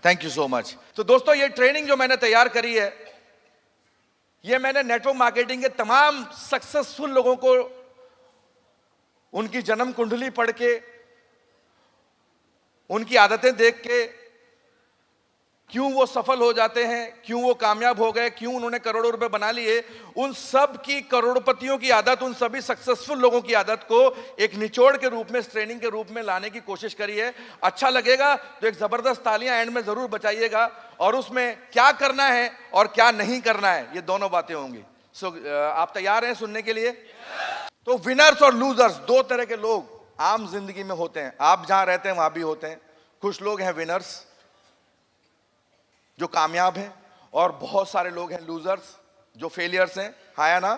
Thank you so much. तो दोस्तों, ये ट्रेनिंग जो मैंने तैयार करी है, ये मैंने नेटवर्क मार्केटिंग के तमाम सक्सेसफुल लोगों को उनकी जन्म कुंडली पढ़ के, उनकी आदतें देख के, क्यों वो सफल हो जाते हैं, क्यों वो कामयाब हो गए, क्यों उन्होंने करोड़ों रुपए बना लिए, उन सब की करोड़पतियों की आदत, उन सभी सक्सेसफुल लोगों की आदत को एक निचोड़ के रूप में, ट्रेनिंग के रूप में लाने की कोशिश करी है। अच्छा लगेगा तो एक जबरदस्त तालियां एंड में जरूर बचाइएगा, और उसमें क्या करना है और क्या नहीं करना है, ये दोनों बातें होंगी। आप तैयार हैं सुनने के लिए? तो विनर्स और लूजर्स, दो तरह के लोग आम जिंदगी में होते हैं। आप जहां रहते हैं वहां भी होते हैं। कुछ लोग हैं विनर्स जो कामयाब हैं, और बहुत सारे लोग हैं लूजर्स जो फेलियर्स हैं। हाँ या ना?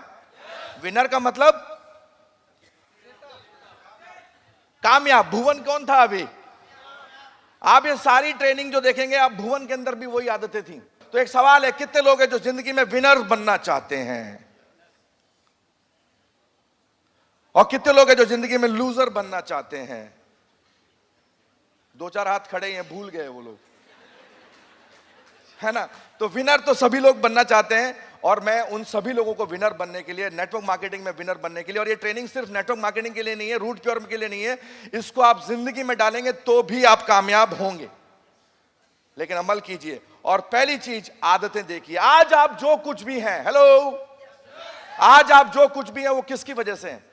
विनर का मतलब कामयाब। भुवन कौन था अभी? आप ये सारी ट्रेनिंग जो देखेंगे, आप भुवन के अंदर भी वही आदतें थी। तो एक सवाल है, कितने लोग हैं जो जिंदगी में विनर बनना चाहते हैं, और कितने लोग हैं जो जिंदगी में लूजर बनना चाहते हैं? दो चार हाथ खड़े हैं, भूल गए वो लोग, है ना? तो विनर तो सभी लोग बनना चाहते हैं, और मैं उन सभी लोगों को विनर बनने के लिए, नेटवर्क मार्केटिंग में विनर बनने के लिए, और ये ट्रेनिंग सिर्फ नेटवर्क मार्केटिंग के लिए नहीं है, रूट प्योर के लिए नहीं है, इसको आप जिंदगी में डालेंगे तो भी आप कामयाब होंगे। लेकिन अमल कीजिए, और पहली चीज आदतें देखिए। आज आप जो कुछ भी हैं, हेलो, आज आप जो कुछ भी हैं वो किसकी वजह से हैं?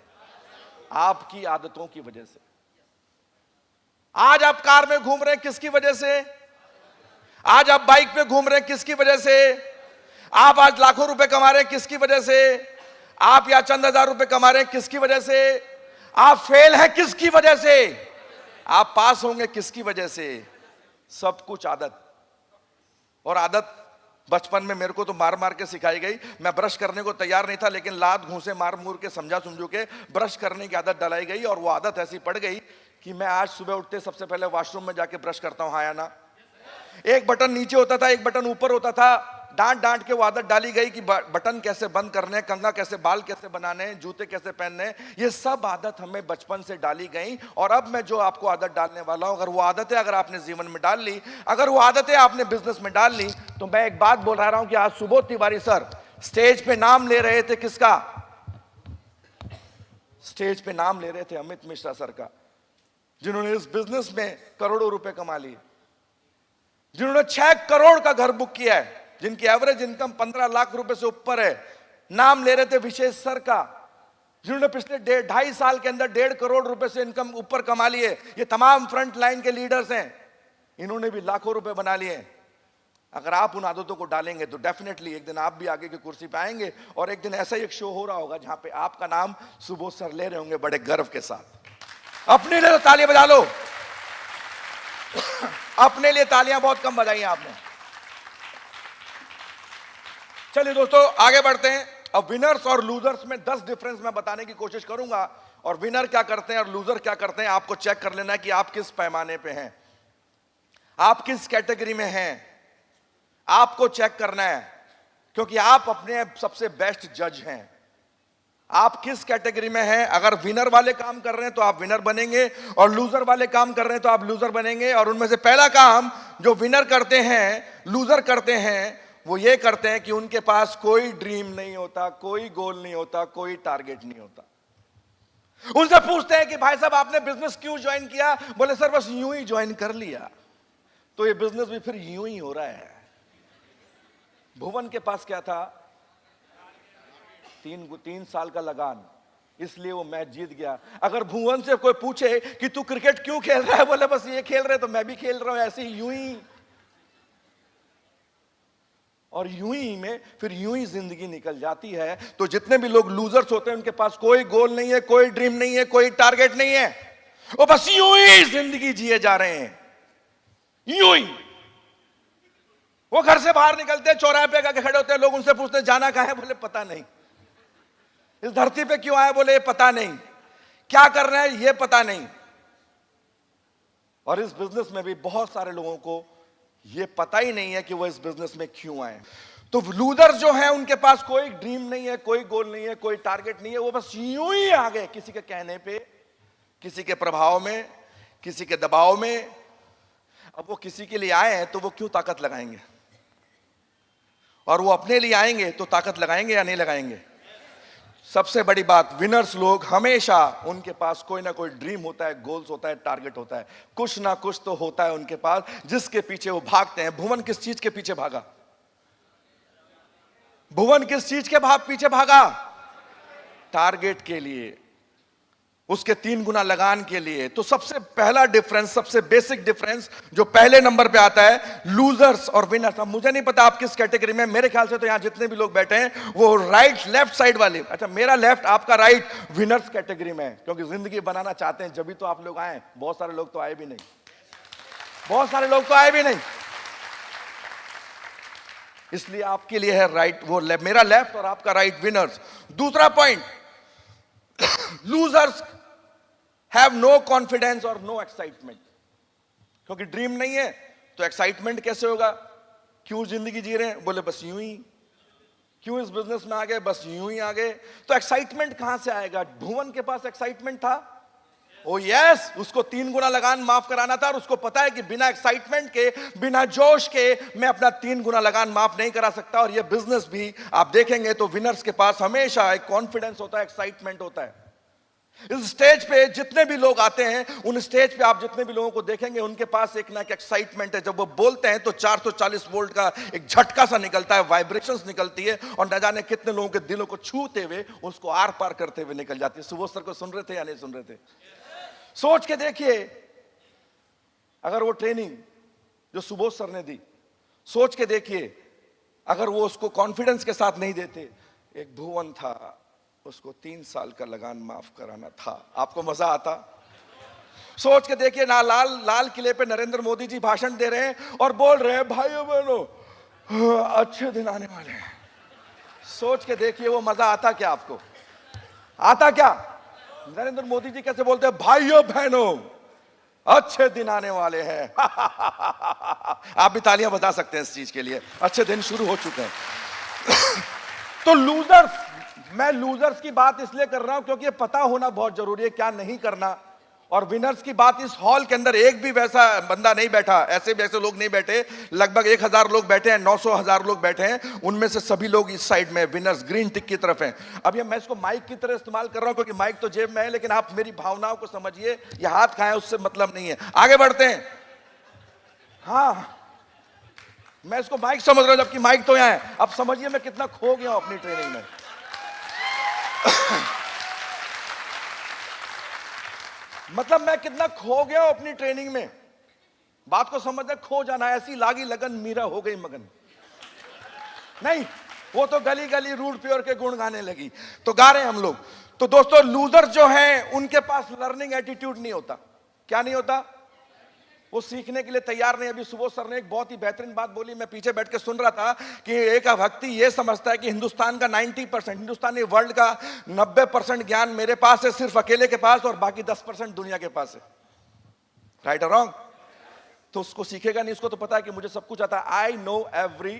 आपकी आदतों की वजह से। आज आप कार में घूम रहे हैं, किसकी वजह से? आज आप बाइक पे घूम रहे हैं, किसकी वजह से? आप आज लाखों रुपए कमा रहे हैं, किसकी वजह से? आप या चंद हजार रुपए कमा रहे हैं, किसकी वजह से? आप फेल हैं, किसकी वजह से? आप पास होंगे, किसकी वजह से? सब कुछ आदत। और आदत बचपन में मेरे को तो मार मार के सिखाई गई। मैं ब्रश करने को तैयार नहीं था, लेकिन लात घूंसे मार मूर के, समझा समझू के ब्रश करने की आदत डलाई गई, और वो आदत ऐसी पड़ गई कि मैं आज सुबह उठते सबसे पहले वॉशरूम में जाके ब्रश करता हूं। हाँ या ना? एक बटन नीचे होता था, एक बटन ऊपर होता था। डांट डांट के वो आदत डाली गई कि बटन कैसे बंद करने, कंघा कैसे, बाल कैसे बनाने, जूते कैसे पहनने, ये सब आदत हमें बचपन से डाली गई। और अब मैं जो आपको आदत डालने वाला हूं, अगर वो आदतें अगर आपने जीवन में डाल ली, अगर वो आदतें आपने बिजनेस में डाल ली, तो मैं एक बात बोल रहा हूं कि आज सुबोध तिवारी सर स्टेज पे नाम ले रहे थे, किसका? स्टेज पे नाम ले रहे थे अमित मिश्रा सर का, जिन्होंने इस बिजनेस में करोड़ों रुपए कमा लिए, जिन्होंने 6 करोड़ का घर बुक किया है, जिनकी एवरेज इनकम 15 लाख रुपए से ऊपर है। नाम ले रहे थे विशेष सर का, जिन्होंने पिछले 2.5 साल के अंदर 1.5 करोड़ रुपए से इनकम ऊपर कमा लिए। ये तमाम फ्रंट लाइन के लीडर्स हैं, इन्होंने भी लाखों रुपए बना लिए। अगर आप उन आदतों को डालेंगे तो डेफिनेटली एक दिन आप भी आगे की कुर्सी पे आएंगे, और एक दिन ऐसा ही एक शो हो रहा होगा जहां पे आपका नाम सुबोध सर ले रहे होंगे बड़े गर्व के साथ। अपने लिए तो तालियां बजा लो। अपने लिए तालियां बहुत कम बजाई आपने। चलिए दोस्तों, आगे बढ़ते हैं। अब विनर्स और लूजर्स में 10 डिफरेंस मैं बताने की कोशिश करूंगा, और विनर क्या करते हैं और लूजर क्या करते हैं, आपको चेक कर लेना है कि आप किस पैमाने पे हैं, आप किस कैटेगरी में हैं, आपको चेक करना है, क्योंकि आप अपने सबसे बेस्ट जज हैं। आप किस कैटेगरी में हैं? अगर विनर वाले काम कर रहे हैं तो आप विनर बनेंगे, और लूजर वाले काम कर रहे हैं तो आप लूजर बनेंगे। और उनमें से पहला काम जो विनर करते हैं, लूजर करते हैं, वो ये करते हैं कि उनके पास कोई ड्रीम नहीं होता, कोई गोल नहीं होता, कोई टारगेट नहीं होता। उनसे पूछते हैं कि भाई साहब आपने बिजनेस क्यों ज्वाइन किया? बोले सर बस यूं ही ज्वाइन कर लिया। तो ये बिजनेस भी फिर यूं ही हो रहा है। भुवन के पास क्या था? 3 साल का लगान, इसलिए वो मैच जीत गया। अगर भुवन से कोई पूछे कि तू क्रिकेट क्यों खेल रहा है, बोले बस ये खेल रहे तो मैं भी खेल रहा हूं, ऐसे ही यूं ही। और यूं ही में फिर यूं ही जिंदगी निकल जाती है। तो जितने भी लोग लूजर्स होते हैं उनके पास कोई गोल नहीं है, कोई ड्रीम नहीं है, कोई टारगेट नहीं है, वो बस यूं ही जिंदगी जिए जा रहे हैं, यूं ही। वो घर से बाहर निकलते हैं, चौराहे पे आके खड़े होते हैं, लोग उनसे पूछते हैं जाना कहां है? बोले पता नहीं। इस धरती पे क्यों आए? बोले पता नहीं। क्या कर रहे हैं? ये पता नहीं। और इस बिजनेस में भी बहुत सारे लोगों को ये पता ही नहीं है कि वो इस बिजनेस में क्यों आए। तो लूजर्स जो हैं उनके पास कोई ड्रीम नहीं है, कोई गोल नहीं है, कोई टारगेट नहीं है, वो बस यूं ही आ गए, किसी के कहने पे, किसी के प्रभाव में, किसी के दबाव में। अब वो किसी के लिए आए हैं तो वो क्यों ताकत लगाएंगे, और वो अपने लिए आएंगे तो ताकत लगाएंगे या नहीं लगाएंगे। सबसे बड़ी बात, विनर्स लोग हमेशा उनके पास कोई ना कोई ड्रीम होता है, गोल्स होता है, टारगेट होता है, कुछ ना कुछ तो होता है उनके पास जिसके पीछे वो भागते हैं। भुवन किस चीज के पीछे भागा? भुवन किस चीज के पीछे भागा? टारगेट के लिए, उसके 3 गुना लगान के लिए। तो सबसे पहला डिफरेंस, सबसे बेसिक डिफरेंस जो पहले नंबर पे आता है, लूजर्स और विनर्स। अब मुझे नहीं पता आप किस कैटेगरी में, मेरे ख्याल से तो यहां जितने भी लोग बैठे हैं वो राइट लेफ्ट साइड वाले, अच्छा मेरा लेफ्ट आपका राइट, विनर्स कैटेगरी में, क्योंकि जिंदगी बनाना चाहते हैं जब भी तो आप लोग आए। बहुत सारे लोग तो आए भी नहीं, बहुत सारे लोग तो आए भी नहीं, इसलिए आपके लिए है राइट, वो मेरा लेफ्ट और आपका राइट, विनर्स। दूसरा point, losers have no confidence और नो एक्साइटमेंट, क्योंकि ड्रीम नहीं है तो एक्साइटमेंट कैसे होगा? क्यों जिंदगी जी रहे हैं? बोले बस यूं ही। क्यों इस बिजनेस में आ गए? बस यूं ही आ गए। तो एक्साइटमेंट कहां से आएगा? भुवन के पास एक्साइटमेंट था, ओ यस, उसको 3 गुना लगान माफ कराना था, और उसको पता है कि बिना एक्साइटमेंट के, बिना जोश के मैं अपना 3 गुना लगान माफ नहीं करा सकता। और ये बिजनेस भी आप देखेंगे तो विनर्स के पास हमेशा एक कॉन्फिडेंस होता है, एक्साइटमेंट होता है। इस स्टेज पे जितने भी लोग आते हैं, उन स्टेज पे आप जितने भी लोगों को देखेंगे उनके पास एक ना एक एक्साइटमेंट है। जब वो बोलते हैं तो 440 वोल्ट का एक झटका सा निकलता है, वाइब्रेशंस निकलती है, और न जाने कितने लोगों के दिलों को छूते हुए उसको आर पार करते हुए निकल जाती है। सुबोध सर को सुन रहे थे या नहीं सुन रहे थे? सोच के देखिए, अगर वो ट्रेनिंग जो सुबोध सर ने दी, सोच के देखिए, अगर वो उसको कॉन्फिडेंस के साथ नहीं देते, एक भुवन था, उसको 3 साल का लगान माफ कराना था, आपको मजा आता? सोच के देखिए ना, लाल किले पे नरेंद्र मोदी जी भाषण दे रहे हैं और बोल रहे हैं भाइयों बहनों अच्छे दिन आने वाले हैं। सोच के देखिए वो मजा आता क्या आपको? आता क्या? नरेंद्र मोदी जी कैसे बोलते हैं, भाइयों बहनों अच्छे दिन आने वाले हैं। आप भी तालियां बजा सकते हैं इस चीज के लिए, अच्छे दिन शुरू हो चुके हैं। तो लूजर्स, मैं लूजर्स की बात इसलिए कर रहा हूं क्योंकि ये पता होना बहुत जरूरी है क्या नहीं करना। और विनर्स की बात, इस हॉल के अंदर एक भी वैसा बंदा नहीं बैठा, ऐसे वैसे लोग नहीं बैठे, लगभग 1000 लोग बैठे हैं, 900 लोग बैठे हैं, उनमें से सभी लोग इस साइड में विनर्स ग्रीन टिक की तरफ हैं। अब ये मैं इसको माइक की तरह इस्तेमाल कर रहा हूं क्योंकि माइक तो जेब में है, लेकिन आप मेरी भावनाओं को समझिए, ये हाथ कहां है उससे मतलब नहीं है। आगे बढ़ते हैं। हाँ, मैं इसको माइक समझ रहा हूं जबकि माइक तो यहां है। अब समझिए मैं कितना खो गया हूं अपनी ट्रेनिंग में। मतलब मैं कितना खो गया हूं अपनी ट्रेनिंग में। बात को समझना, खो जाना, ऐसी लागी लगन मीरा हो गई मगन नहीं, वो तो गली गली रूट प्योर के गुण गाने लगी, तो गा रहे हैं हम लोग। तो दोस्तों, लूजर जो हैं उनके पास लर्निंग एटीट्यूड नहीं होता। क्या नहीं होता? वो सीखने के लिए तैयार नहीं। अभी सुबोध सर ने एक बहुत ही बेहतरीन बात बोली, मैं पीछे बैठ के सुन रहा था कि एक व्यक्ति ये समझता है कि हिंदुस्तान का 90%, हिंदुस्तानी वर्ल्ड का 90% ज्ञान मेरे पास है, सिर्फ अकेले के पास, और बाकी 10% दुनिया के पास है। राइट और रॉन्ग? तो उसको सीखेगा नहीं, उसको तो पता है कि मुझे सब कुछ आता है, आई नो एवरी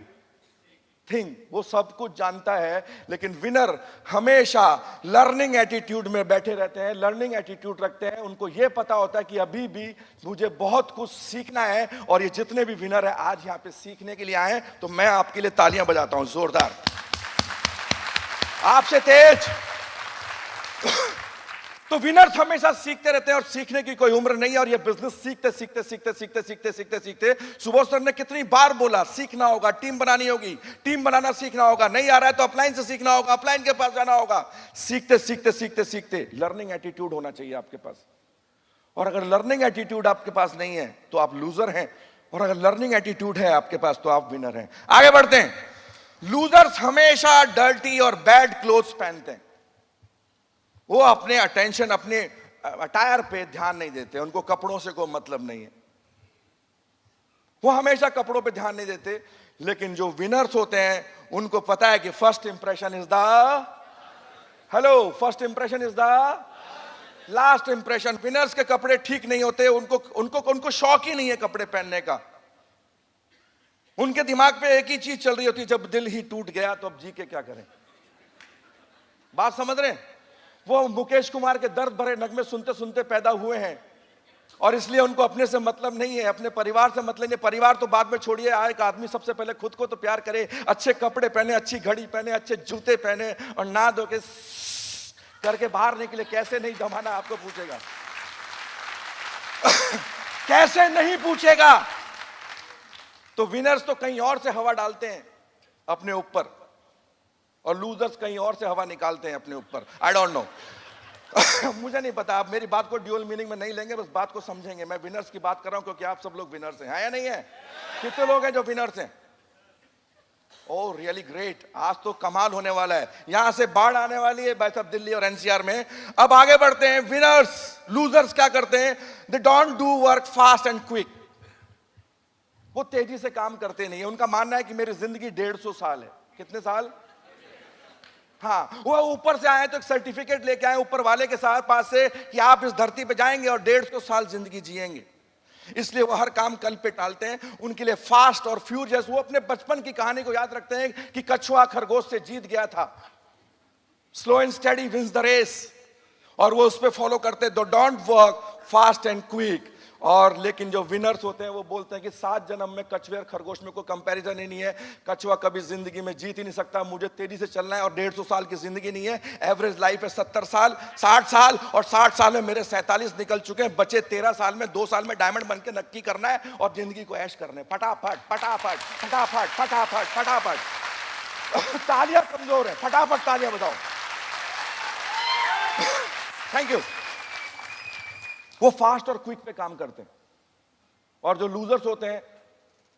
थिंग, वो सब कुछ जानता है। लेकिन विनर हमेशा लर्निंग एटीट्यूड में बैठे रहते हैं, लर्निंग एटीट्यूड रखते हैं। उनको यह पता होता है कि अभी भी मुझे बहुत कुछ सीखना है, और ये जितने भी विनर है आज यहां पे सीखने के लिए आए हैं, तो मैं आपके लिए तालियां बजाता हूं जोरदार, आपसे तेज। तो विनर्स हमेशा सीखते रहते हैं, और सीखने की कोई उम्र नहीं है। और ये बिजनेस सीखते सीखते सीखते सीखते सीखते सीखते सीखते, सुबोध सर ने कितनी बार बोला, सीखना होगा, टीम बनानी होगी, टीम बनाना सीखना होगा, नहीं आ रहा है तो अपलाइन से सीखना होगा, अपलाइन के पास जाना होगा। सीखते सीखते सीखते सीखते लर्निंग एटीट्यूड होना चाहिए आपके पास। और अगर लर्निंग एटीट्यूड आपके पास नहीं है तो आप लूजर हैं, और अगर लर्निंग एटीट्यूड है आपके पास तो आप विनर हैं। आगे बढ़ते हैं। लूजर्स हमेशा डर्टी और बैड क्लोथ्स पहनते हैं। वो अपने अटेंशन, अपने अटायर पे ध्यान नहीं देते, उनको कपड़ों से कोई मतलब नहीं है, वो हमेशा कपड़ों पे ध्यान नहीं देते। लेकिन जो विनर्स होते हैं उनको पता है कि first impression is the, hello, first impression is the last impression. Winners के कपड़े ठीक नहीं होते, उनको उनको उनको शौक ही नहीं है कपड़े पहनने का। उनके दिमाग पे एक ही चीज चल रही होती है, जब दिल ही टूट गया तो अब जी के क्या करें। बात समझ रहे हैं? वो मुकेश कुमार के दर्द भरे नगमे सुनते सुनते पैदा हुए हैं, और इसलिए उनको अपने से मतलब नहीं है, अपने परिवार से मतलब नहीं। परिवार तो बाद में छोड़िए, एक आदमी सबसे पहले खुद को तो प्यार करे, अच्छे कपड़े पहने, अच्छी घड़ी पहने, अच्छे जूते पहने और नहा धो के करके बाहर निकले। कैसे नहीं जमाना आपको पूछेगा कैसे नहीं पूछेगा। तो विनर्स तो कहीं और से हवा डालते हैं अपने ऊपर और लूजर्स कहीं और से हवा निकालते हैं अपने ऊपर। आई डोंट नो मुझे नहीं पता, आप मेरी बात को ड्यूअल मीनिंग में नहीं लेंगे, बस बात को समझेंगे। मैं विनर्स की बात कर रहा हूं क्योंकि आप सब लोग विनर्स हैं, है या नहीं है? कितने लोग हैं जो विनर्स हैं? ओह रियली ग्रेट, आज तो कमाल होने वाला है। यहां से बाढ़ आने वाली है भाई साहब दिल्ली और एनसीआर में। अब आगे बढ़ते हैं। विनर्स, लूजर्स क्या करते हैं? दे don't do work fast and quick. वो तेजी से काम करते नहीं है। उनका मानना है कि मेरी जिंदगी 150 साल है। कितने साल? हाँ, वो ऊपर से आए तो एक सर्टिफिकेट लेके आए ऊपर वाले के साथ पास से कि आप इस धरती पे जाएंगे और 150 साल जिंदगी जिएंगे। इसलिए वो हर काम कल पे टालते हैं। उनके लिए फास्ट और फ्यूरियस। वो अपने बचपन की कहानी को याद रखते हैं कि कछुआ खरगोश से जीत गया था। Slow and study wins the race. और वो उस पे फॉलो करते। दो don't work fast and quick. और लेकिन जो विनर्स होते हैं वो बोलते हैं कि 7 जन्म में कछुए और खरगोश में कोई कंपैरिजन ही नहीं है। कछुआ कभी जिंदगी में जीत ही नहीं सकता, मुझे तेजी से चलना है। और 150 साल की जिंदगी नहीं है, एवरेज लाइफ है 70 साल, 60 साल। और 60 साल में मेरे 47 निकल चुके हैं। बचे 13 साल में 2 साल में डायमंड बन के नक्की करना है और जिंदगी को ऐश करना है। फटाफट फटाफट फटाफट फटाफट फटाफट। तालियां कमजोर है, फटाफट तालियां बजाओ। Thank you. वो फास्ट और क्विक पे काम करते हैं। और जो लूजर्स होते हैं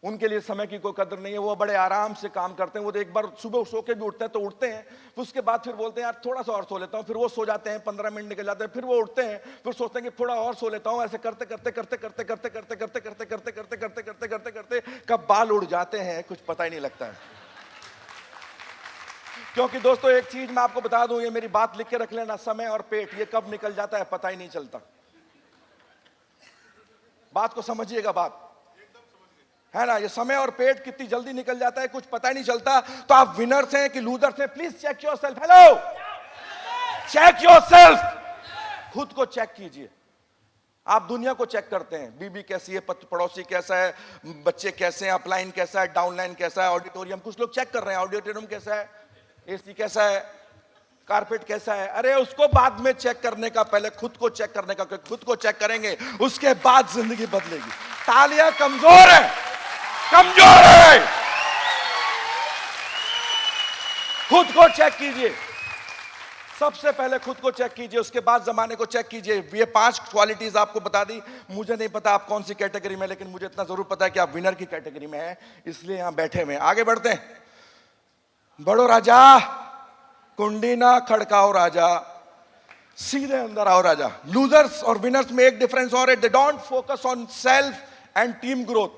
उनके लिए समय की कोई कदर नहीं है। वो बड़े आराम से काम करते हैं। वो एक बार सुबह सो के भी उठते हैं तो उठते हैं, फिर उसके बाद फिर बोलते हैं यार थोड़ा सा और सो लेता हूं। फिर वो सो जाते हैं, 15 मिनट निकल जाते हैं, फिर वो उठते हैं, फिर सोचते हैं कि थोड़ा और सो लेता हूं। ऐसे करते करते करते करते करते करते करते करते करते करते करते करते करते करते कब बाल उड़ जाते हैं कुछ पता ही नहीं लगता है। क्योंकि दोस्तों एक चीज मैं आपको बता दूं, ये मेरी बात लिख के रख लेना, समय और पेट ये कब निकल जाता है पता ही नहीं चलता। बात को समझिएगा, बात है ना, ये समय और पेट कितनी जल्दी निकल जाता है कुछ पता ही नहीं चलता। तो आप विनर्स हैं कि लूजर्स हैं? Please check yourself. Hello, check yourself. खुद को चेक कीजिए। आप दुनिया को चेक करते हैं, बीबी कैसी है, पड़ोसी कैसा है, बच्चे कैसे हैं, अपलाइन कैसा है, डाउनलाइन कैसा है, ऑडिटोरियम, कुछ लोग चेक कर रहे हैं ऑडिटोरियम कैसा है, एसी कैसा है, कारपेट कैसा है। अरे उसको बाद में चेक करने का, पहले खुद को चेक करने का। खुद को चेक करेंगे उसके बाद जिंदगी बदलेगी। तालियां कमजोर है, कमजोर है। खुद को चेक कीजिए, सबसे पहले खुद को चेक कीजिए, उसके बाद जमाने को चेक कीजिए। ये 5 क्वालिटीज आपको बता दी। मुझे नहीं पता आप कौन सी कैटेगरी में, लेकिन मुझे इतना जरूर पता है कि आप विनर की कैटेगरी में हैं, इसलिए यहां बैठे हुए हैं। आगे बढ़ते हैं। बड़ो राजा, कुंडी ना खड़काओ राजा, सीधे अंदर आओ राजा। लूजर्स और विनर्स में एक डिफरेंस और है, they don't focus on self and team growth.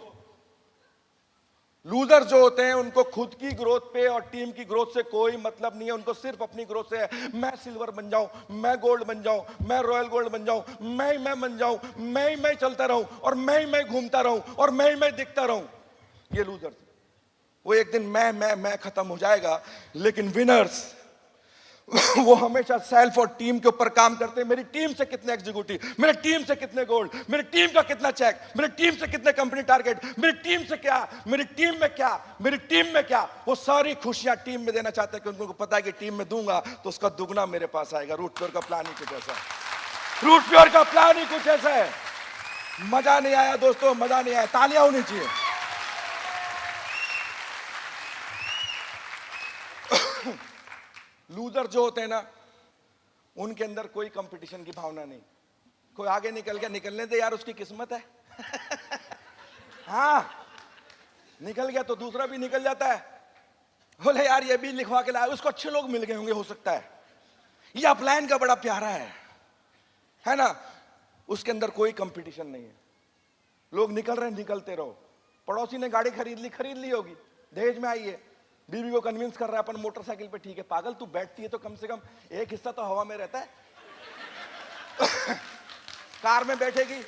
Losers जो होते हैं उनको खुद की ग्रोथ पे और टीम की ग्रोथ से कोई मतलब नहीं है। उनको सिर्फ अपनी ग्रोथ से है। मैं सिल्वर बन जाऊं, मैं गोल्ड बन जाऊं, मैं रॉयल गोल्ड बन जाऊं, मैं बन जाऊं, मैं चलता रहूं और मैं घूमता रहूं और मैं दिखता रहूं। ये लूजर्स, वो एक दिन मैं खत्म हो जाएगा। लेकिन विनर्स वो हमेशा सेल्फ और टीम के ऊपर काम करते हैं। मेरी टीम से कितने एग्जीक्यूटिव, मेरी टीम से कितने गोल्ड, मेरी टीम का कितना चेक, मेरी टीम से कितने कंपनी टारगेट, मेरी टीम से क्या, मेरी टीम में क्या, मेरी टीम में क्या। वो सारी खुशियां टीम में देना चाहते हैं क्योंकि उनको पता है कि टीम में दूंगा तो उसका दुगना मेरे पास आएगा। रूट प्योर का प्लान ही कुछ ऐसा है। रूट प्योर का प्लान ही कुछ ऐसा है। मजा नहीं आया दोस्तों, मजा नहीं आया। तालियां होनी चाहिए। लूजर जो होते हैं ना, उनके अंदर कोई कंपटीशन की भावना नहीं। कोई आगे निकल गया, निकलने दे यार, उसकी किस्मत है। हाँ, निकल गया तो दूसरा भी निकल जाता है। बोले यार ये भी लिखवा के लाया, उसको अच्छे लोग मिल गए होंगे हो सकता है। ये अपलाइन का बड़ा प्यारा है ना। उसके अंदर कोई कंपटीशन नहीं है। लोग निकल रहे हैं, निकलते रहो। पड़ोसी ने गाड़ी खरीद ली होगी, दहेज में आई है, बीवी को कन्विंस कर रहा है अपन मोटरसाइकिल पे, ठीक है पागल तू बैठती है तो कम से कम एक हिस्सा तो हवा में रहता है। कार में बैठेगी,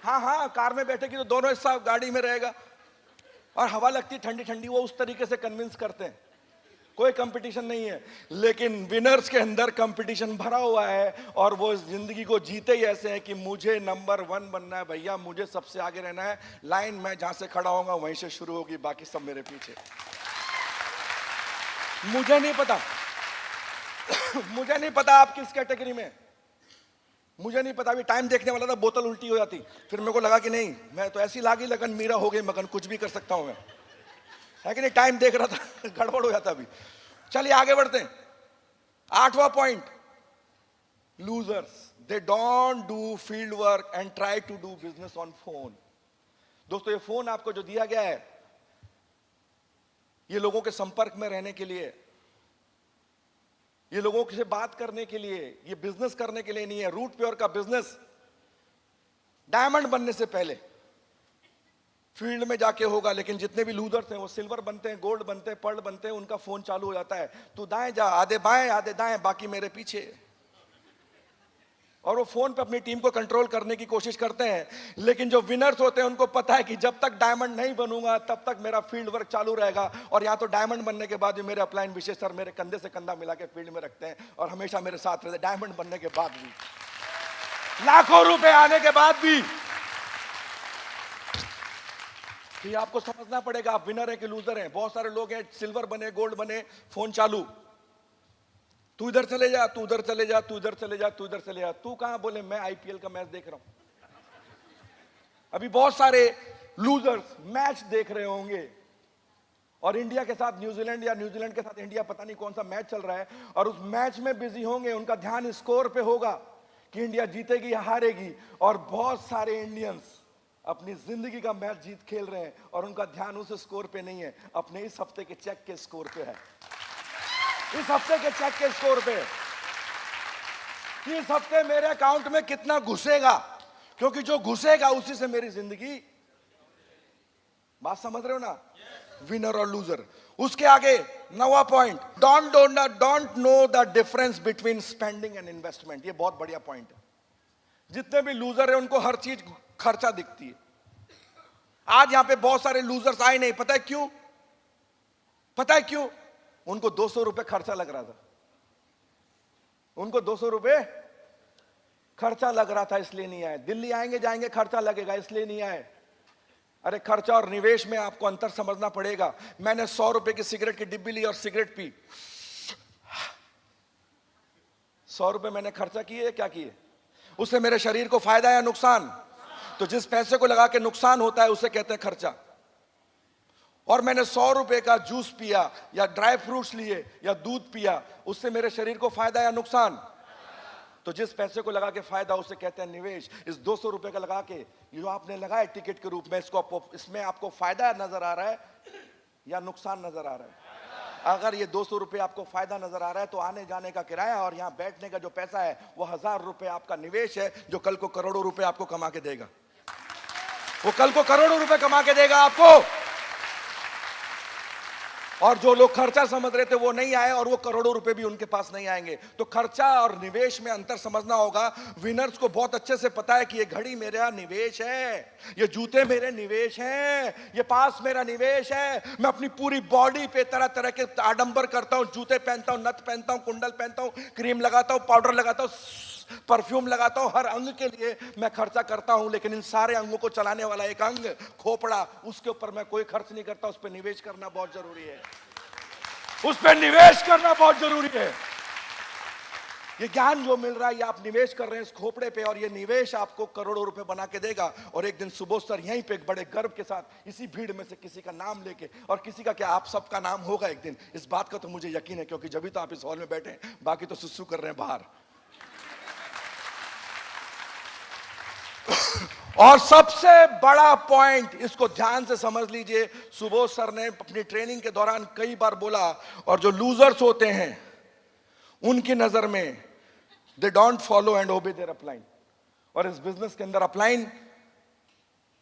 हाँ कार में बैठेगी तो दोनों हिस्सा गाड़ी में रहेगा और हवा लगती ठंडी ठंडी। वो उस तरीके से कन्विंस करते हैं। कोई कंपटीशन नहीं है, लेकिन विनर्स के अंदर कंपटीशन भरा हुआ है और वो जिंदगी को जीते ही ऐसे हैं कि मुझे नंबर 1 बनना है भैया, मुझे सबसे आगे रहना है, लाइन मैं जहां से खड़ा होऊंगा वहीं से शुरू होगी, बाकी सब मेरे पीछे। मुझे नहीं पता मुझे नहीं पता आप किस कैटेगरी में, मुझे नहीं पता। अभी टाइम देखने वाला था, बोतल उल्टी हो जाती, फिर मेरे को लगा कि नहीं, मैं तो ऐसी लागी लगन, मीरा हो गई मगन, कुछ भी कर सकता हूं मैं, है कि नहीं। टाइम देख रहा था गड़बड़ हो जाता अभी। चलिए आगे बढ़ते हैं। 8वां point, losers they don't do field work and try to do business on phone. दोस्तों, ये फोन आपको जो दिया गया है, ये लोगों के संपर्क में रहने के लिए, ये लोगों से बात करने के लिए, ये बिजनेस करने के लिए नहीं है। रूट प्योर का बिजनेस डायमंड बनने से पहले फील्ड में जाके होगा, लेकिन जितने भी लूजर्स हैं वो सिल्वर बनते हैं, गोल्ड बनते हैं, पर्ल बनते हैं, उनका फोन चालू हो जाता है, तू दाएं जा, आधे बाएं आधे दाएं, बाकी मेरे पीछे। और वो फोन पे अपनी टीम को कंट्रोल करने की कोशिश करते हैं, लेकिन जो विनर्स होते हैं उनको पता है कि जब तक डायमंड नहीं बनूंगा तब तक मेरा फील्ड वर्क चालू रहेगा। और या तो डायमंड बनने के बाद भी मेरे अपलाइन विशेष सर मेरे कंधे से कंधा मिला के फील्ड में रखते हैं और हमेशा मेरे साथ रहते, डायमंड बनने के बाद भी, लाखों रुपए आने के बाद भी। तो ये आपको समझना पड़ेगा, आप विनर है कि लूजर हैं। बहुत सारे लोग हैं सिल्वर बने, गोल्ड बने, फोन चालू, तू इधर चले जा, तू उधर चले जा, तू इधर चले जा, तू इधर चले जा। तू कहां बोले मैं आईपीएल का मैच देख रहा हूं। अभी बहुत सारे लूजर्स मैच देख रहे होंगे और इंडिया के साथ न्यूजीलैंड या न्यूजीलैंड के साथ इंडिया, पता नहीं कौन सा मैच चल रहा है, और उस मैच में बिजी होंगे, उनका ध्यान स्कोर पे होगा कि इंडिया जीतेगी या हारेगी। और बहुत सारे इंडियंस अपनी जिंदगी का मैच जीत खेल रहे हैं और उनका ध्यान उस स्कोर पे नहीं है, अपने इस हफ्ते के चेक के स्कोर पे है, इस हफ्ते के चेक के स्कोर पे कि इस हफ्ते मेरे अकाउंट में कितना घुसेगा, क्योंकि जो घुसेगा उसी से मेरी जिंदगी। बात समझ रहे हो ना, विनर और लूजर। उसके आगे 9वां point, don't know the difference between spending and investment. ये बहुत बढ़िया पॉइंट है। जितने भी लूजर है उनको हर चीज खर्चा दिखती है। आज यहां पे बहुत सारे लूजर्स आए नहीं, पता है क्यों? पता है क्यों? उनको 200 रुपए खर्चा लग रहा था, उनको 200 रुपए खर्चा लग रहा था, इसलिए नहीं आए। दिल्ली आएंगे जाएंगे खर्चा लगेगा, इसलिए नहीं आए। अरे खर्चा और निवेश में आपको अंतर समझना पड़ेगा। मैंने 100 रुपए की सिगरेट की डिब्बी ली और सिगरेट पी, 100 रुपए मैंने खर्चा किए, क्या किए? उससे मेरे शरीर को फायदा या नुकसान? तो जिस पैसे को लगा के नुकसान होता है उसे कहते हैं खर्चा। और मैंने 100 रुपए का जूस पिया या ड्राई फ्रूट्स लिए या दूध पिया, उससे मेरे शरीर को फायदा या नुकसान? तो जिस पैसे को लगा के फायदा उसे कहते हैं निवेश। इस 200 रुपए का लगा के जो आपने लगाया टिकट के रूप में, इसमें आपको फायदा नजर आ रहा है या नुकसान नजर आ रहा है? अगर ये 200 रुपए आपको फायदा नजर आ रहा है तो आने जाने का किराया और यहाँ बैठने का जो पैसा है वो 1000 रुपए आपका निवेश है, जो कल को करोड़ों रुपए आपको कमा के देगा। वो कल को करोड़ों रुपए कमा के देगा आपको। और जो लोग खर्चा समझ रहे थे वो नहीं आए और वो करोड़ों रुपए भी उनके पास नहीं आएंगे। तो खर्चा और निवेश में अंतर समझना होगा। विनर्स को बहुत अच्छे से पता है कि ये घड़ी मेरा निवेश है, ये जूते मेरे निवेश हैं, ये पास मेरा निवेश है। मैं अपनी पूरी बॉडी पे तरह तरह के आडंबर करता हूं, जूते पहनता हूं, नथ पहनता हूं, कुंडल पहनता हूं, क्रीम लगाता हूं, पाउडर लगाता हूं, परफ्यूम लगाता हूं, हर अंग के लिए मैं खर्चा करता हूं। लेकिन इन सारे अंगों को चलाने वाला एक अंग, खोपड़ा, उसके ऊपर मैं कोई खर्च नहीं करता। उस पर निवेश करना बहुत जरूरी है, उस पर निवेश करना बहुत जरूरी है। ये ज्ञान जो मिल रहा है ये आप निवेश कर रहे हैं इस खोपड़े पे, और ये निवेश आपको करोड़ों रुपए बना के देगा। और एक दिन सुबोध सर यहीं पे एक बड़े गर्व के साथ इसी भीड़ में से किसी का नाम लेके, और किसी का क्या, आप सबका नाम होगा एक दिन, इस बात का तो मुझे यकीन है, क्योंकि जब भी तो आप इस हॉल में बैठे हैं, बाकी तो सुसु कर रहे हैं बाहर। और सबसे बड़ा पॉइंट, इसको ध्यान से समझ लीजिए, सुबोध सर ने अपनी ट्रेनिंग के दौरान कई बार बोला, और जो लूजर्स होते हैं उनकी नजर में दे डोंट फॉलो एंड ओबे देयर अपलाइन। और इस बिजनेस के अंदर अपलाइन,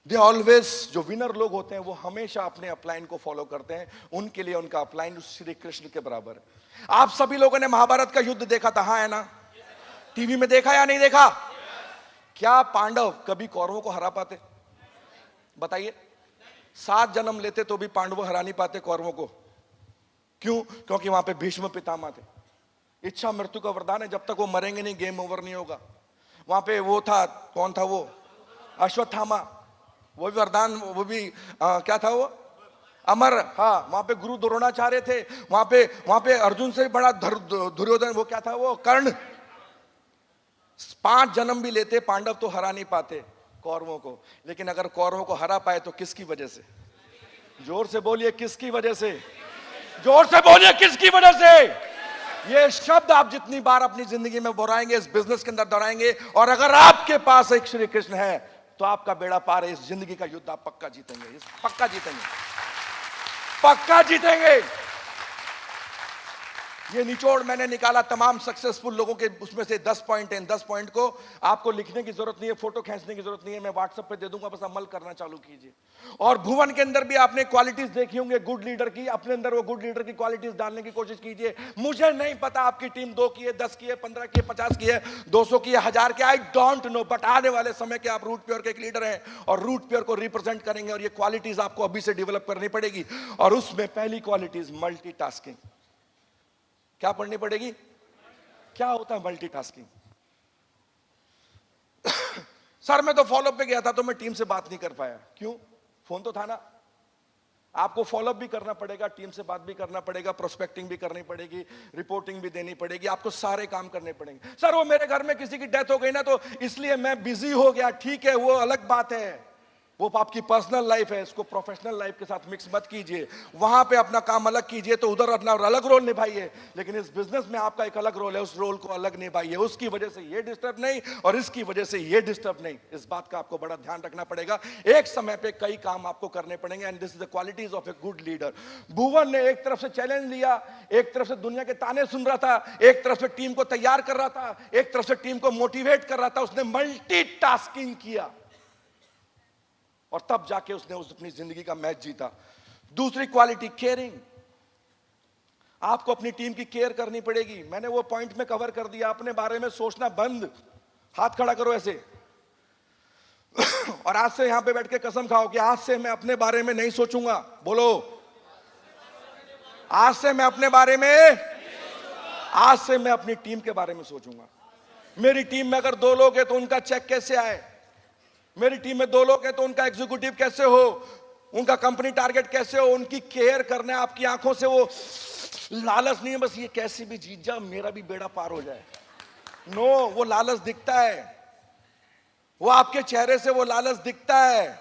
दे ऑलवेज, जो विनर लोग होते हैं वो हमेशा अपने अपलाइन को फॉलो करते हैं। उनके लिए उनका अपलाइन श्री कृष्ण के बराबर है। आप सभी लोगों ने महाभारत का युद्ध देखा था, हाँ है ना? टीवी में देखा या नहीं देखा? क्या पांडव कभी कौरवों को हरा पाते? बताइए। 7 जन्म लेते तो भी पांडवों हरा नहीं पाते कौरवों को। क्यों? क्योंकि वहां पे भीष्म पितामह थे। इच्छा मृत्यु का वरदान है, जब तक वो मरेंगे नहीं गेम ओवर नहीं होगा। वहां पे वो था, कौन था वो? अश्वत्थामा, वो भी वरदान, वो भी क्या था वो? अमर। हाँ, वहां पे गुरु द्रोणाचार्य थे, वहां पे अर्जुन से बड़ा दुर्योधन, वो क्या था वो? कर्ण। 5 जन्म भी लेते पांडव तो हरा नहीं पाते कौरवों को, लेकिन अगर कौरवों को हरा पाए तो किसकी वजह से? जोर से बोलिए, किसकी वजह से? जोर से बोलिए, किसकी वजह से? ये शब्द आप जितनी बार अपनी जिंदगी में दोहराएंगे, इस बिजनेस के अंदर दोहराएंगे, और अगर आपके पास एक श्री कृष्ण है तो आपका बेड़ा पार है। इस जिंदगी का युद्ध आप पक्का जीतेंगे, पक्का जीतेंगे, पक्का जीतेंगे। ये निचोड़ मैंने निकाला तमाम सक्सेसफुल लोगों के, उसमें से 10 पॉइंट हैं। 10 पॉइंट को आपको लिखने की जरूरत नहीं है, फोटो खींचने की जरूरत नहीं है, मैं व्हाट्सएप पे दे दूंगा, बस अमल करना चालू कीजिए। और भुवन के अंदर भी आपने क्वालिटीज देखी होंगे गुड लीडर की, अपने अंदर वो गुड लीडर की क्वालिटीज डालने की कोशिश कीजिए। मुझे नहीं पता आपकी टीम 2 की है, 10 की है, 15 की है, 50 की है, 200 की है, 1000 की, आई डोंट नो, बट आने वाले समय के आप रूट प्योर के एक लीडर हैं और रूट प्योर को रिप्रेजेंट करेंगे, और ये क्वालिटीज आपको अभी से डेवलप करनी पड़ेगी। और उसमें पहली क्वालिटीज मल्टीटास्किंग। क्या पढ़नी पड़ेगी? क्या होता है मल्टीटास्किंग? सर मैं तो फॉलोअप पे गया था तो मैं टीम से बात नहीं कर पाया। क्यों? फोन तो था ना। आपको फॉलोअप भी करना पड़ेगा, टीम से बात भी करना पड़ेगा, प्रोस्पेक्टिंग भी करनी पड़ेगी, रिपोर्टिंग भी देनी पड़ेगी, आपको सारे काम करने पड़ेंगे। सर वो मेरे घर में किसी की डेथ हो गई ना तो इसलिए मैं बिजी हो गया। ठीक है, वो अलग बात है, वो आपकी पर्सनल लाइफ है, इसको प्रोफेशनल लाइफ के साथ मिक्स मत कीजिए। वहां पे अपना काम अलग कीजिए तो उधर अपना अलग रोल निभाइए, लेकिन इस बिजनेस में आपका एक अलग रोल है, उस रोल को अलग निभाइए। उसकी वजह से ये डिस्टर्ब नहीं और इसकी वजह से ये डिस्टर्ब नहीं। इस बात का आपको बड़ा ध्यान रखना पड़ेगा। एक समय पे कई काम आपको करने पड़ेंगे, and this is the qualities of a good leader. Bhuvan ने एक तरफ से चैलेंज लिया, एक तरफ से दुनिया के ताने सुन रहा था, एक तरफ से टीम को तैयार कर रहा था, एक तरफ से टीम को मोटिवेट कर रहा था। उसने मल्टीटास्किंग किया और तब जाके उसने अपनी जिंदगी का मैच जीता। दूसरी क्वालिटी केयरिंग। आपको अपनी टीम की केयर करनी पड़ेगी। मैंने वो पॉइंट में कवर कर दिया। अपने बारे में सोचना बंद। हाथ खड़ा करो ऐसे और आज से यहां पे बैठ के कसम खाओ कि आज से मैं अपने बारे में नहीं सोचूंगा। बोलो, आज से मैं अपने बारे में, आज से मैं अपनी टीम के बारे में सोचूंगा। मेरी टीम में अगर 2 लोग हैं तो उनका चेक कैसे आए, मेरी टीम में 2 लोग हैं तो उनका एग्जीक्यूटिव कैसे हो, उनका कंपनी टारगेट कैसे हो, उनकी केयर करना है। आपकी आंखों से वो लालच नहीं है बस ये कैसे भी जीत जा, मेरा भी बेड़ा पार हो जाए। नो, वो लालच दिखता है, वो आपके चेहरे से वो लालच दिखता है।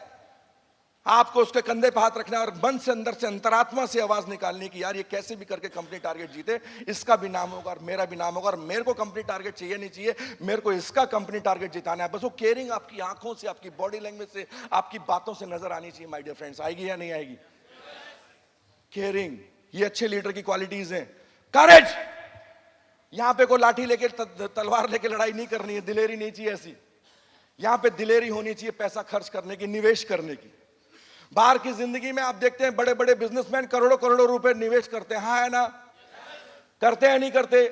आपको उसके कंधे पे हाथ रखना है और मन से, अंदर से, अंतरात्मा से आवाज निकालनी कि यार ये कैसे भी करके कंपनी टारगेट जीते, इसका भी नाम होगा और मेरा भी नाम होगा। और मेरे को कंपनी टारगेट चाहिए नहीं चाहिए, मेरे को इसका कंपनी टारगेट जिताना है। बस वो केयरिंग आपकी आंखों से, आपकी बॉडी लैंग्वेज से, आपकी बातों से नजर आनी चाहिए। माय डियर फ्रेंड्स, आएगी या नहीं आएगी? केयरिंग, ये अच्छे लीडर की क्वालिटीज हैं। करेज, यहां पे कोई लाठी लेके तलवार लेके लड़ाई नहीं करनी है, दिलेरी नहीं चाहिए ऐसी। यहां पे दिलेरी होनी चाहिए पैसा खर्च करने की, निवेश करने की। बाहर की जिंदगी में आप देखते हैं बड़े बड़े बिजनेसमैन करोड़ों करोड़ों रुपए निवेश करते हैं। हाँ है ना? करते हैं नहीं करते?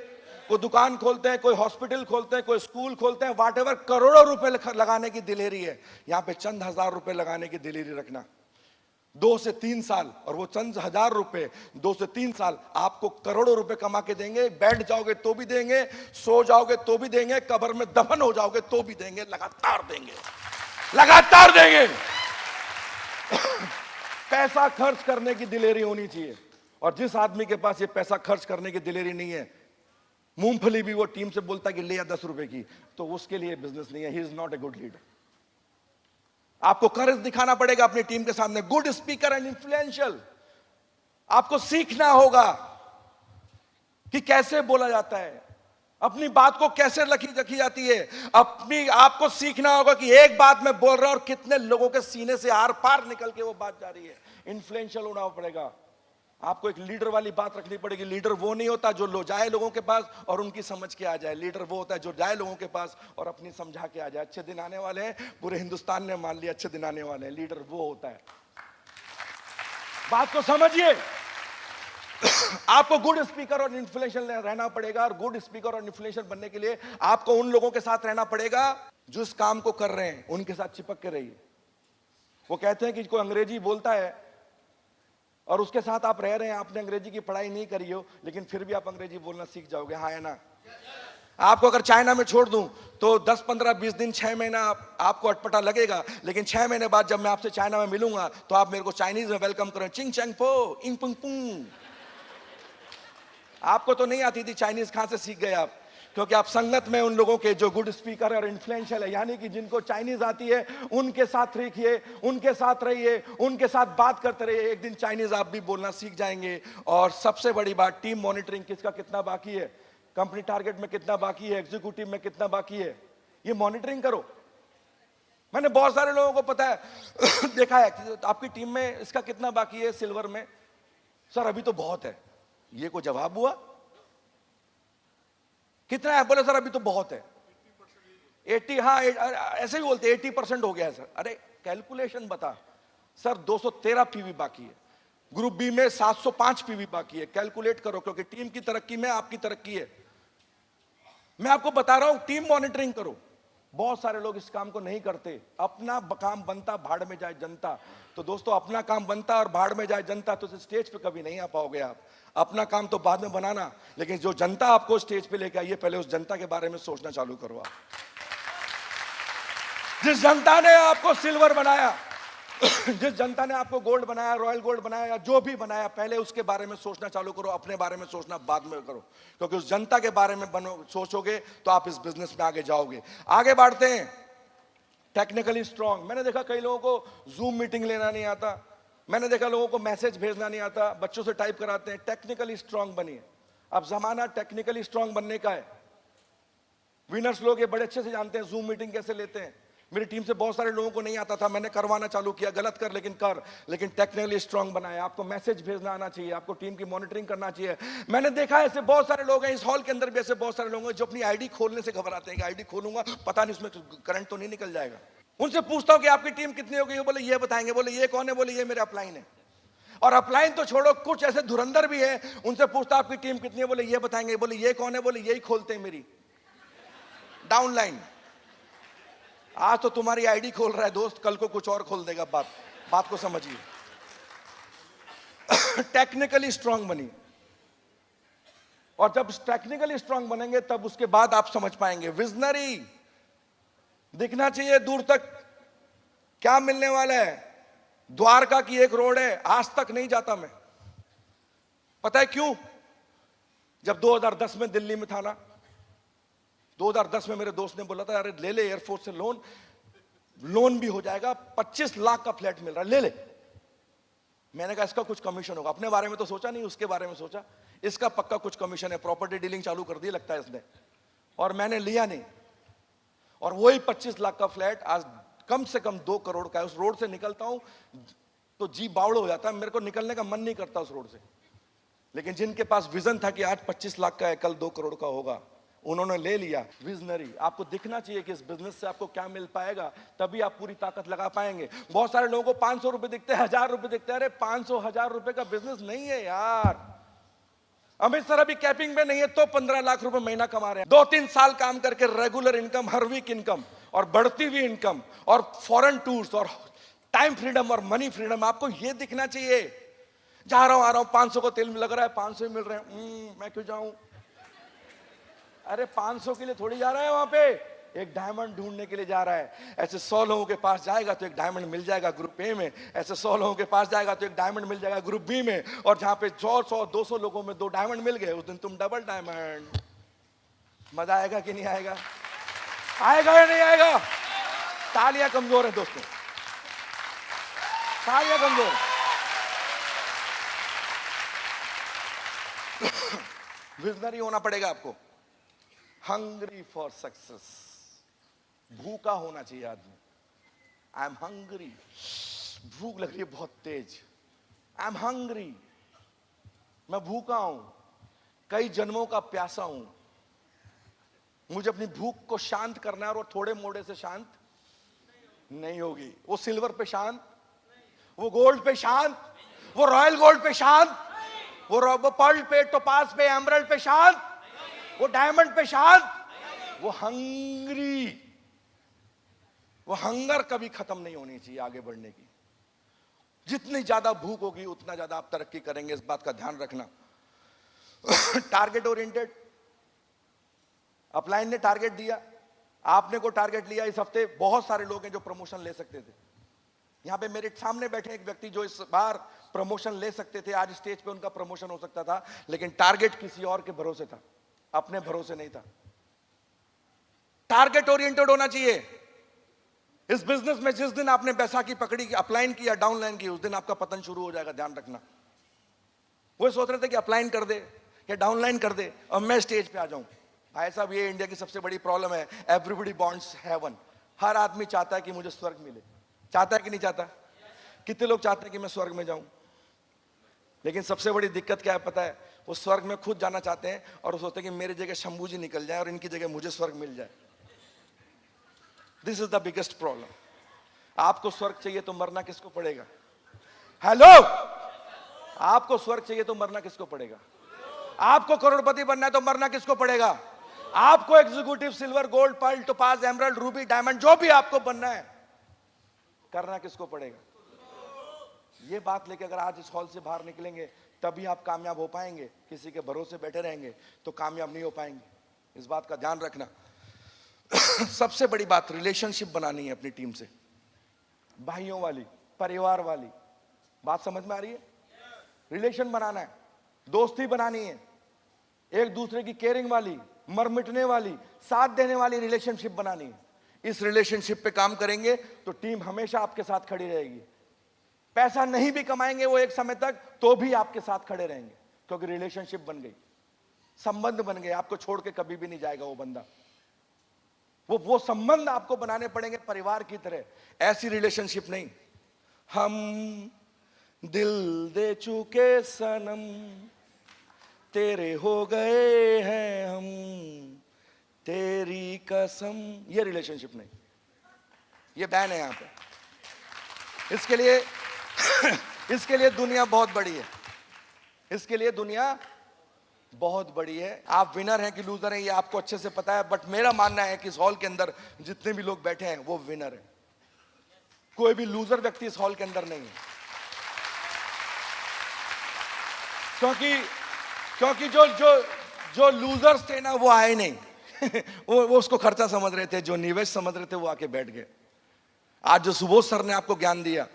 कोई दुकान खोलते हैं, कोई हॉस्पिटल खोलते हैं, कोई स्कूल खोलते हैं, व्हाटएवर, करोड़ों रुपए लगाने की दिलेरी है। यहां पे चंद हजार रुपए लगाने की दिलेरी रखना। 2 से 3 साल, और वो चंद हजार रुपए 2 से 3 साल आपको करोड़ों रुपए कमा के देंगे। बैठ जाओगे तो भी देंगे, सो जाओगे तो भी देंगे, कब्र में दफन हो जाओगे तो भी देंगे। लगातार देंगे, लगातार देंगे। पैसा खर्च करने की दिलेरी होनी चाहिए। और जिस आदमी के पास ये पैसा खर्च करने की दिलेरी नहीं है, मूंगफली भी वो टीम से बोलता है कि ले या 10 रुपए की, तो उसके लिए बिजनेस नहीं है। He is not a good leader. आपको करेज दिखाना पड़ेगा अपनी टीम के सामने। Good speaker and influential. आपको सीखना होगा कि कैसे बोला जाता है, अपनी बात को कैसे रखी जाती है। अपनी आपको सीखना होगा कि एक बात मैं बोल रहा हूं और कितने लोगों के सीने से आर पार निकल के वो बात जा रही है। इन्फ्लुएंशियल होना पड़ेगा। आपको एक लीडर वाली बात रखनी पड़ेगी। लीडर वो नहीं होता जो जाए लोगों के पास और उनकी समझ के आ जाए। लीडर वो होता है जो जाए लोगों के पास और अपनी समझा के आ जाए। अच्छे दिन आने वाले हैं, पूरे हिंदुस्तान ने मान लिया अच्छे दिन आने वाले हैं। लीडर वो होता है। बात को समझिए। आपको गुड स्पीकर और इन्फ्लुएंशियल रहना पड़ेगा, और गुड स्पीकर और इन्फ्लुएंशियल बनने के लिए आपको उन लोगों के साथ रहना पड़ेगा जो इस काम को कर रहे हैं, उनके साथ चिपक के रहिए। वो कहते हैं कि कोई अंग्रेजी बोलता है और उसके साथ आप रह रहे हैं, आपने अंग्रेजी की पढ़ाई नहीं करी हो, लेकिन फिर भी आप अंग्रेजी बोलना सीख जाओगे, हाँ है ना? आपको अगर चाइना में छोड़ दूं तो 10, 15, 20 दिन, 6 महीना आपको अटपटा लगेगा, लेकिन 6 महीने बाद जब मैं आपसे चाइना में मिलूंगा तो आप मेरे को चाइनीज में वेलकम करें, चिंग चैंग पो, इंग पुंग पुंग। आपको तो नहीं आती थी चाइनीज, कहां से सीख गए आप? क्योंकि आप संगत में उन लोगों के जो गुड स्पीकर और इन्फ्लुएंशियल है, यानी कि जिनको चाइनीज आती है, उनके साथ रहिए, उनके साथ रहिए, उनके साथ बात करते रहिए, एक दिन चाइनीज आप भी बोलना सीख जाएंगे। और सबसे बड़ी बात, टीम मॉनिटरिंग, किसका कितना बाकी है, कंपनी टारगेट में कितना बाकी है, एग्जीक्यूटिव में कितना बाकी है, ये मॉनिटरिंग करो। मैंने बहुत सारे लोगों को पता है देखा है कि आपकी टीम में इसका कितना बाकी है सिल्वर में, सर अभी तो बहुत है। ये को जवाब हुआ? कितना है? बोले सर अभी तो बहुत है, 80, हाँ ऐसे ही बोलते 80% हो गया है सर। अरे कैलकुलेशन बता सर, 213 पीवी बाकी है, ग्रुप बी में 705 पीवी बाकी है, कैलकुलेट करो, क्योंकि टीम की तरक्की में आपकी तरक्की है। मैं आपको बता रहा हूं, टीम मॉनिटरिंग करो। बहुत सारे लोग इस काम को नहीं करते, अपना काम बनता भाड़ में जाए जनता। तो दोस्तों, अपना काम बनता और भाड़ में जाए जनता, तो स्टेज पे कभी नहीं आ पाओगे आप। अपना काम तो बाद में बनाना, लेकिन जो जनता आपको स्टेज पे लेके आई है, पहले उस जनता के बारे में सोचना चालू करो आप। जिस जनता ने आपको सिल्वर बनाया, जिस जनता ने आपको गोल्ड बनाया, रॉयल गोल्ड बनाया, या जो भी बनाया, पहले उसके बारे में सोचना चालू करो, अपने बारे में सोचना बाद में करो। क्योंकि उस जनता के बारे में सोचोगे तो आप इस बिजनेस में आगे जाओगे। आगे बढ़ते हैं, टेक्निकली स्ट्रांग। मैंने देखा कई लोगों को जूम मीटिंग लेना नहीं आता, मैंने देखा लोगों को मैसेज भेजना नहीं आता, बच्चों से टाइप कराते हैं। टेक्निकली स्ट्रांग बनिए, अब जमाना टेक्निकली स्ट्रांग बनने का है। विनर्स लोग ये बड़े अच्छे से जानते हैं जूम मीटिंग कैसे लेते हैं। मेरी टीम से बहुत सारे लोगों को नहीं आता था, मैंने करवाना चालू किया, गलत कर लेकिन कर, लेकिन टेक्निकली स्ट्रांग बनाया। आपको मैसेज भेजना आना चाहिए, आपको टीम की मॉनिटरिंग करना चाहिए। मैंने देखा ऐसे बहुत सारे लोग हैं, इस हॉल के अंदर भी ऐसे बहुत सारे लोग हैं जो अपनी आईडी खोलने से घबराते हैं कि आईडी खोलूंगा पता नहीं उसमें करंट तो नहीं निकल जाएगा। उनसे पूछता हूं कि आपकी टीम कितनी हो गई, बोले ये बताएंगे, बोले ये कौन है, बोले ये मेरे अपलाइन है। और अपलाइन तो छोड़ो, कुछ ऐसे धुरंधर भी है, उनसे पूछता आपकी टीम कितनी है, बोले ये बताएंगे, बोले ये कौन है, बोले यही खोलते हैं मेरी डाउनलाइन। आज तो तुम्हारी आईडी खोल रहा है दोस्त, कल को कुछ और खोल देगा। बात को समझिए। टेक्निकली स्ट्रांग बनिए, और जब टेक्निकली स्ट्रांग बनेंगे तब उसके बाद आप समझ पाएंगे। विजनरी दिखना चाहिए दूर तक क्या मिलने वाला है। द्वारका की एक रोड है, आज तक नहीं जाता मैं, पता है क्यों? जब 2010 में दिल्ली में था ना, 2010 में मेरे दोस्त ने बोला था, अरे ले ले एयरफोर्स से लोन भी हो जाएगा, 25 लाख का फ्लैट मिल रहा है, ले ले। मैंने कहा इसका कुछ कमीशन होगा। अपने बारे में तो सोचा नहीं, उसके बारे में सोचा, इसका पक्का कुछ कमीशन है। प्रॉपर्टी डीलिंग चालू कर दी लगता है इसने, और मैंने लिया नहीं। और वही 25 लाख का फ्लैट आज कम से कम 2 करोड़ का है। उस रोड से निकलता हूं तो जी बावड़ हो जाता है, मेरे को निकलने का मन नहीं करता उस रोड से। लेकिन जिनके पास विजन था कि आज 25 लाख का है, कल 2 करोड़ का होगा, उन्होंने ले लिया। विजनरी। आपको दिखना चाहिए कि इस बिजनेस से आपको क्या मिल पाएगा, तभी आप पूरी ताकत लगा पाएंगे। बहुत सारे लोगों को 500 रुपए दिखते हैं, 1000 रुपए दिखते हैं। अरे 500-1000 रुपए का बिजनेस नहीं है यार। अमित सर अभी कैपिंग में नहीं है तो 15 लाख रुपए महीना कमा रहे हैं। 2-3 साल काम करके रेगुलर इनकम, हर वीक इनकम, और बढ़ती हुई इनकम, और फॉरेन टूर्स, और टाइम फ्रीडम, और मनी फ्रीडम। आपको ये दिखना चाहिए। जा रहा हूं, आ रहा हूं, 500 को तेल में लग रहा है, 500 ही मिल रहे हैं, मैं क्यों जाऊं? अरे 500 के लिए थोड़ी जा रहा है, वहां पे एक डायमंड ढूंढने के लिए जा रहा है। ऐसे 100 लोगों के पास जाएगा तो एक डायमंड मिल जाएगा ग्रुप ए में, ऐसे 100 लोगों के पास जाएगा तो एक डायमंड मिल जाएगा ग्रुप बी में, और जहां पे 100-200 लोगों में 2 डायमंड मिल गए, उस दिन तुम डबल डायमंड। मजा आएगा कि नहीं आएगा? आएगा या नहीं आएगा? तालियां कमजोर है दोस्तों, तालियां कमजोर। विजनरी होना पड़ेगा आपको। हंग्री फॉर सक्सेस, भूखा होना चाहिए आदमी। आई एम हंग्री, भूख लग रही है बहुत तेज। आई एम हंग्री, मैं भूखा हूं, कई जन्मों का प्यासा हूं। मुझे अपनी भूख को शांत करना है, और वो थोड़े मोड़े से शांत नहीं होगी। वो सिल्वर पे शांत, वो गोल्ड पे शांत, वो रॉयल गोल्ड पे शांत, वो पर्ल पे, टोपाज पे, एमरल्ड पे शांत, वो डायमंड पे शांत। वो हंग्री, वो हंगर कभी खत्म नहीं होनी चाहिए आगे बढ़ने की। जितनी ज्यादा भूख होगी उतना ज्यादा आप तरक्की करेंगे, इस बात का ध्यान रखना। टारगेट ओरिएंटेड, अपलाइन ने टारगेट दिया, आपने को टारगेट लिया। इस हफ्ते बहुत सारे लोग हैं जो प्रमोशन ले सकते थे। यहां पे मेरे सामने बैठे एक व्यक्ति जो इस बार प्रमोशन ले सकते थे, आज स्टेज पे उनका प्रमोशन हो सकता था, लेकिन टारगेट किसी और के भरोसे था, अपने भरोसे नहीं था। टारगेट ओरिएंटेड होना चाहिए। इस बिजनेस में जिस दिन आपने बैसाखी पकड़ी, अपलाइन की या डाउनलाइन की, उस दिन आपका पतन शुरू हो जाएगा, ध्यान रखना। वो सोच रहे थे कि अपलाइन कर दे या डाउनलाइन कर दे और मैं स्टेज पे आ जाऊं। भाई साहब, ये इंडिया की सबसे बड़ी प्रॉब्लम है, एवरीबॉडी वांट्स हेवन। हर आदमी चाहता है कि मुझे स्वर्ग मिले, चाहता है कि नहीं चाहता? कितने लोग चाहते हैं कि मैं स्वर्ग में जाऊं? लेकिन सबसे बड़ी दिक्कत क्या है पता है? वो स्वर्ग में खुद जाना चाहते हैं और वो सोचते हैं कि मेरी जगह शंभू जी निकल जाए और इनकी जगह मुझे स्वर्ग मिल जाए। This is the biggest problem. आपको स्वर्ग चाहिए तो मरना किसको पड़ेगा? हेलो, आपको स्वर्ग चाहिए तो मरना किसको पड़ेगा? आपको करोड़पति बनना है तो मरना किसको पड़ेगा? आपको executive, silver, gold, pearl, topaz, emerald, ruby, diamond, जो भी आपको बनना है, करना किसको पड़ेगा? ये बात लेके अगर आज इस हॉल से बाहर निकलेंगे तभी आप कामयाब हो पाएंगे। किसी के भरोसे बैठे रहेंगे तो कामयाब नहीं हो पाएंगे, इस बात का ध्यान रखना। सबसे बड़ी बात, रिलेशनशिप बनानी है अपनी टीम से, भाइयों वाली, परिवार वाली। बात समझ में आ रही है? रिलेशन बनाना है, दोस्ती बनानी है, एक दूसरे की केयरिंग वाली, मर मिटने वाली, साथ देने वाली रिलेशनशिप बनानी है। इस रिलेशनशिप पे काम करेंगे तो टीम हमेशा आपके साथ खड़ी रहेगी। पैसा नहीं भी कमाएंगे वो एक समय तक, तो भी आपके साथ खड़े रहेंगे, क्योंकि रिलेशनशिप बन गई, संबंध बन गए। आपको छोड़ के कभी भी नहीं जाएगा वो बंदा। वो संबंध आपको बनाने पड़ेंगे परिवार की तरह, ऐसी रिलेशनशिप नहीं। हम दिल दे चुके सनम, तेरे हो गए हैं हम, तेरी कसम, ये रिलेशनशिप नहीं। ये बैन है यहां पे। इसके लिए दुनिया बहुत बड़ी है, इसके लिए दुनिया बहुत बड़ी है। आप विनर हैं कि लूजर हैं ये आपको अच्छे से पता है, बट मेरा मानना है कि इस हॉल के अंदर जितने भी लोग बैठे हैं वो विनर है। कोई भी लूजर व्यक्ति इस हॉल के अंदर नहीं है, क्योंकि जो लूजर्स थे ना वो आए नहीं। वो उसको खर्चा समझ रहे थे, जो निवेश समझ रहे थे वो आके बैठ गए। आज जो सुबोध सर ने आपको ज्ञान दिया,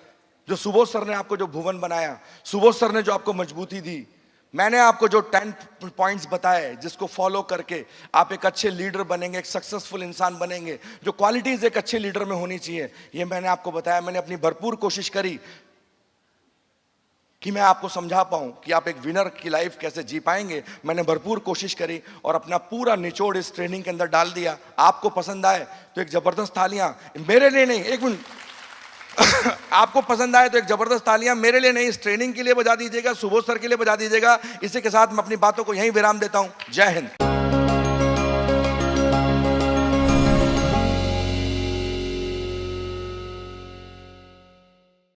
जो सुबोध सर ने आपको जो भुवन बनाया, सुबोध सर ने जो आपको मजबूती दी, मैंने आपको जो 10 पॉइंट्स बताए जिसको फॉलो करके आप एक अच्छे लीडर बनेंगे, एक सक्सेसफुल इंसान बनेंगे, जो क्वालिटीज एक अच्छे लीडर में होनी चाहिए, ये मैंने आपको बताया। मैंने अपनी भरपूर कोशिश करी कि मैं आपको समझा पाऊं कि आप एक विनर की लाइफ कैसे जी पाएंगे। मैंने भरपूर कोशिश करी और अपना पूरा निचोड़ इस ट्रेनिंग के अंदर डाल दिया। आपको पसंद आए तो एक जबरदस्त तालियां, मेरे लिए नहीं, एक मिनट, आपको पसंद आए तो एक जबरदस्त तालियां मेरे लिए नहीं, इस ट्रेनिंग के लिए बजा दीजिएगा, सुबोध सर के लिए बजा दीजिएगा। इसी के साथ मैं अपनी बातों को यहीं विराम देता हूं। जय हिंद।